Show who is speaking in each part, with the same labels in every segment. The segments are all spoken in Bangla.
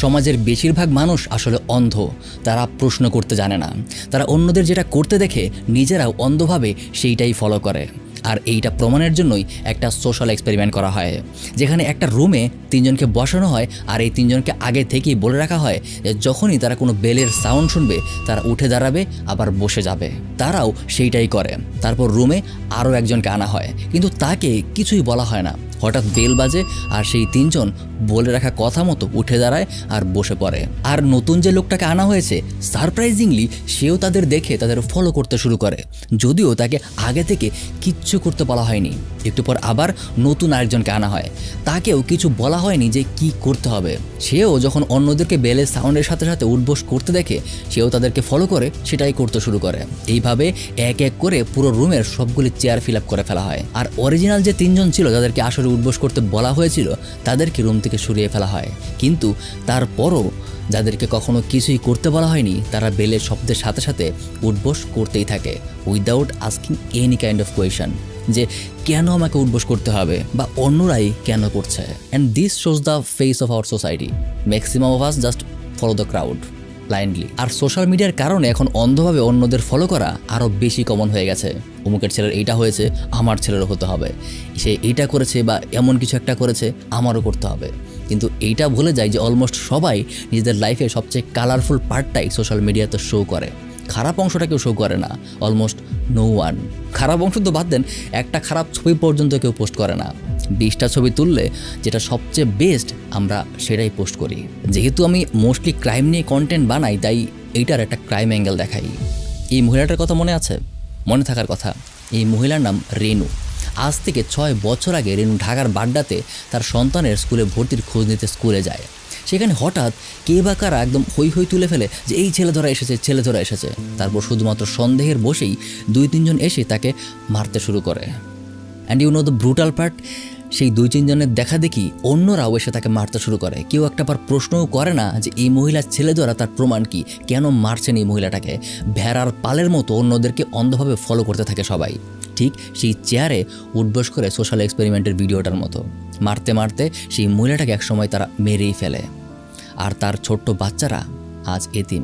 Speaker 1: সমাজের বেশিরভাগ মানুষ আসলে অন্ধ, তারা প্রশ্ন করতে জানে না, তারা অন্যদের যেটা করতে দেখে নিজেরাও অন্ধভাবে সেইটাই ফলো করে। আর এইটা প্রমাণের জন্যই একটা সোশ্যাল এক্সপেরিমেন্ট করা হয়, যেখানে একটা রুমে 3 জনকে বসানো হয় আর এই 3 জনকে আগে থেকেই বলে রাখা হয় যে যখনই তারা কোনো বেলের সাউন্ড শুনবে তারা উঠে দাঁড়াবে আবার বসে যাবে। তারাও সেইটাই করে। তারপর রুমে আরও একজনকে আনা হয়, কিন্তু তাকে কিছুই বলা হয় না। হঠাৎ বেল বাজে আর সেই 3 জন বলে রাখা কথা মতো উঠে দাঁড়ায় আর বসে পড়ে। আর নতুন যে লোকটাকে আনা হয়েছে সারপ্রাইজিংলি সেও তাদের দেখে তাদের ফলো করতে শুরু করে, যদিও তাকে আগে থেকে কিচ্ছু করতে বলা হয়নি। একটু পর আবার নতুন আরেকজনকে আনা হয়, তাকেও কিছু বলা হয়নি যে কি করতে হবে। সেও যখন অন্যদেরকে বেলের সাউন্ডের সাথে সাথে উঠবোস করতে দেখে সেও তাদেরকে ফলো করে সেটাই করতে শুরু করে। এইভাবে এক এক করে পুরো রুমের সবগুলি চেয়ার ফিল আপ করে ফেলা হয়। আর অরিজিনাল যে 3 জন ছিল যাদেরকে আসলে উঠবোস করতে বলা হয়েছিল তাদেরকে রুম থেকে সরিয়ে ফেলা হয়। কিন্তু তারপরও যাদেরকে কখনো কিছুই করতে বলা হয়নি তারা বেলের শব্দের সাথে সাথে উঠবোস করতেই থাকে without asking any kind of question, যে কেন আমাকে উঠবোস করতে হবে বা অন্যরাই কেন করছে। And this shows the face of our society. Maximum of us just follow the crowd blindly. আর সোশ্যাল মিডিয়ার কারণে এখন অন্ধভাবে অন্যদের ফলো করা আরও বেশি কমন হয়ে গেছে। অমুকের ছেলের এইটা হয়েছে, আমার ছেলেরও হতে হবে, সে এইটা করেছে বা এমন কিছু একটা করেছে, আমারও করতে হবে। কিন্তু এইটা ভুলে যায় যে অলমোস্ট সবাই নিজেদের লাইফে সবচেয়ে কালারফুল পার্টটাই সোশ্যাল মিডিয়াতে শো করে, খারাপ অংশটা কেউ শো করে না। Almost no one. খারাপ অংশ তো বাদ দেন, একটা খারাপ ছবি পর্যন্ত কেউ পোস্ট করে না। 20টা ছবি তুললে যেটা সবচেয়ে বেস্ট আমরা সেটাই পোস্ট করি। যেহেতু আমি মোস্টলি ক্রাইম নিয়ে কন্টেন্ট বানাই তাই এইটার একটা ক্রাইম অ্যাঙ্গেল দেখাই। এই মহিলাটার কথা মনে আছে? মনে থাকার কথা। এই মহিলার নাম রেনু। আজ থেকে 6 বছর আগে রেনু ঢাকার বাড্ডাতে তার সন্তানের স্কুলে ভর্তির খোঁজ নিতে স্কুলে যায়। সেখানে হঠাৎ কে বা কারা একদম হই হই তুলে ফেলে যে এই ছেলে ধরা এসেছে, ছেলে ধরা এসেছে। তারপর শুধুমাত্র সন্দেহের বসেই 2-3 জন এসে তাকে মারতে শুরু করে। And you know the brutal part, সেই 2-3 জনের দেখা দেখি অন্যরাও এসে তাকে মারতে শুরু করে। কেউ একটা বার প্রশ্নও করে না যে এই মহিলার ছেলে ধরা তার প্রমাণ কি, কেন মারছেন এই মহিলাটাকে। ভেড়ার পালের মতো অন্যদেরকে অন্ধভাবে ফলো করতে থাকে সবাই, ঠিক সেই চেয়ারে উঠবোস করে সোশ্যাল এক্সপেরিমেন্টের ভিডিওটার মতো। মারতে মারতে সেই মহিলাটাকে একসময় তারা মেরেই ফেলে। আর তার ছোট্ট বাচ্চারা আজ এতিম।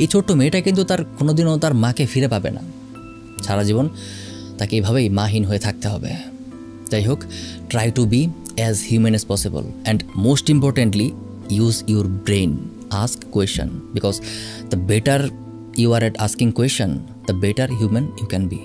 Speaker 1: এই ছোট্ট মেয়েটা কিন্তু তার কোনোদিনও তার মাকে ফিরে পাবে না। সারা জীবন তাকে এইভাবেই মাহীন হয়ে থাকতে হবে। যাই হোক, try to B as human as possible and most importantly use your brain, ask question, because the better you are at asking question, the better human you can be.